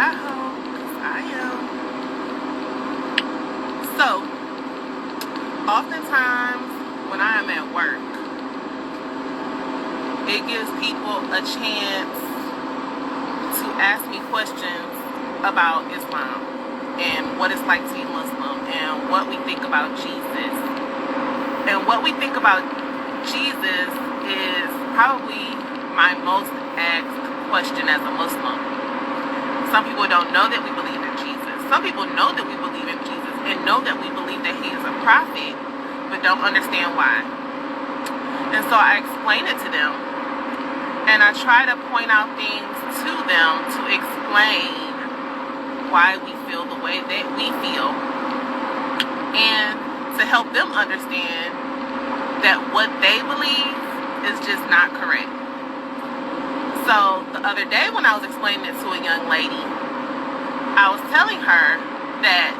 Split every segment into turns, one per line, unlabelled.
Yahoo, 'cause I am. So, oftentimes when I am at work, it gives people a chance to ask me questions about Islam and what it's like to be Muslim and what we think about Jesus. And what we think about Jesus is probably my most asked question as a Muslim. Some people don't know that we believe in Jesus. Some people know that we believe in Jesus and know that we believe that he is a prophet, but don't understand why. And so I explain it to them, and I try to point out things to them to explain why we feel the way that we feel, and to help them understand that what they believe is just not correct. So the other day when I was explaining it to a young lady, I was telling her that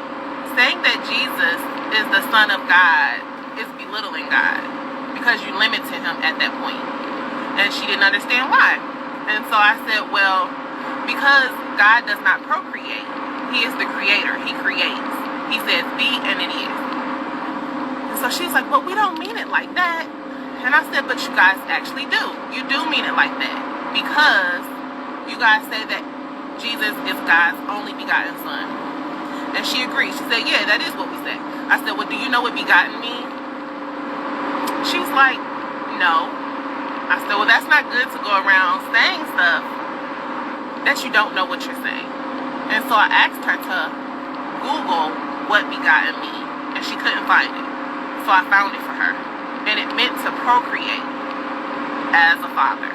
saying that Jesus is the Son of God is belittling God, because you limit to him at that point. And she didn't understand why. And so I said, well, because God does not procreate. He is the creator. He creates. He says be, and it is. And so she's like, well, we don't mean it like that. And I said, but you guys actually do. You do mean it like that, because you guys say that Jesus is God's only begotten son. And she agreed. She said, yeah, that is what we say. I said, well, do you know what begotten means? She's like, no. I said, well, that's not good to go around saying stuff that you don't know what you're saying. And so I asked her to Google what begotten means, and she couldn't find it. So I found it for her. And it meant to procreate as a father.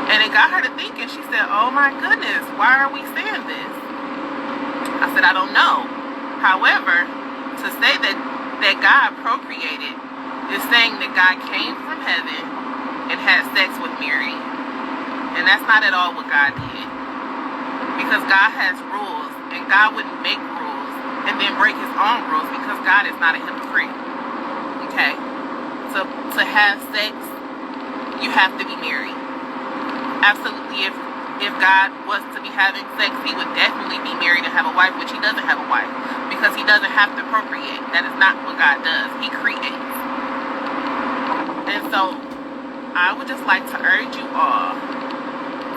And it got her to thinking. She said, oh my goodness, why are we saying this? I said, I don't know. However, to say that God procreated is saying that God came from heaven and had sex with Mary. And that's not at all what God did. Because God has rules, and God wouldn't make rules and then break his own rules, because God is not a hypocrite. Okay? So to have sex, you have to be married. Absolutely, if God was to be having sex, he would definitely be married and have a wife, which he doesn't have a wife, because he doesn't have to procreate. That is not what God does. He creates. And so I would just like to urge you all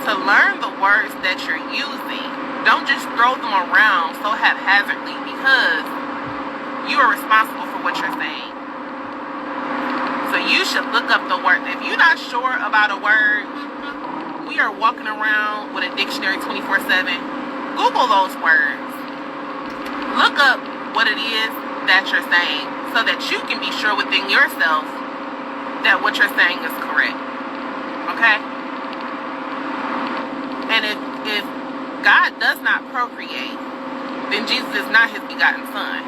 to learn the words that you're using. Don't just throw them around so haphazardly, because you are responsible for what you're saying. So you should look up the word. If you're not sure about a word, we are walking around with a dictionary 24/7. Google those words. Look up what it is that you're saying, so that you can be sure within yourself that what you're saying is correct. Okay? And if God does not procreate, then Jesus is not his begotten son.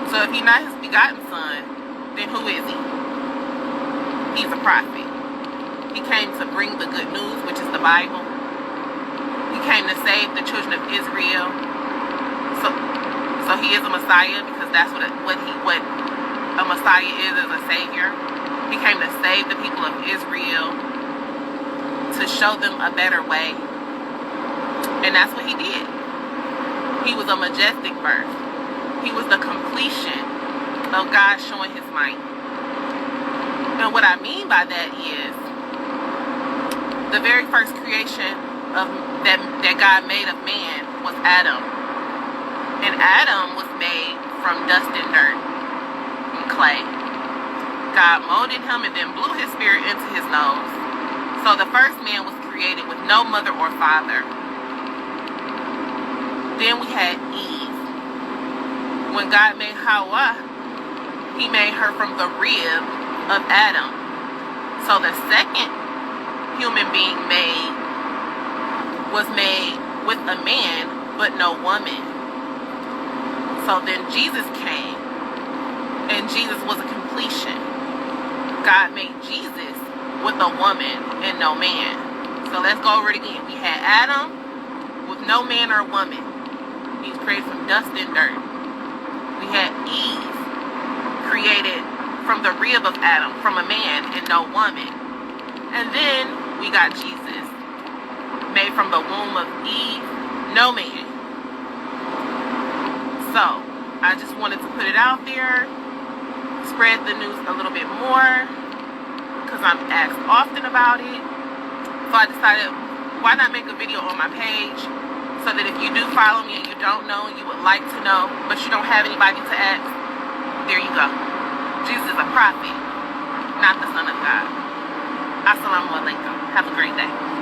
So if he's not his begotten son, then who is he? He's a prophet. He came to bring the good news, which is the Bible. He came to save the children of Israel. So he is a Messiah, because that's what a Messiah is a savior. He came to save the people of Israel, to show them a better way. And that's what he did. He was a majestic birth. He was the completion of God showing his might. And what I mean by that is, the very first creation of that God made of man was Adam. And Adam was made from dust and dirt and clay. God molded him and then blew his spirit into his nose. So the first man was created with no mother or father. Then we had Eve. When God made Hawa, he made her from the rib of Adam. So the second human being was made with a man, but no woman. So then Jesus came, and Jesus was a completion. God made Jesus with a woman and no man. So let's go over it again. We had Adam with no man or woman. He's created from dust and dirt. We had Eve, created from the rib of Adam, from a man and no woman. And then we got Jesus. made from the womb of Eve? No man. So, I just wanted to put it out there, spread the news a little bit more, because I'm asked often about it. So I decided, why not make a video on my page, so that if you do follow me and you don't know, you would like to know, but you don't have anybody to ask, there you go. Jesus is a prophet, not the Son of God. Assalamu alaikum. Have a great day.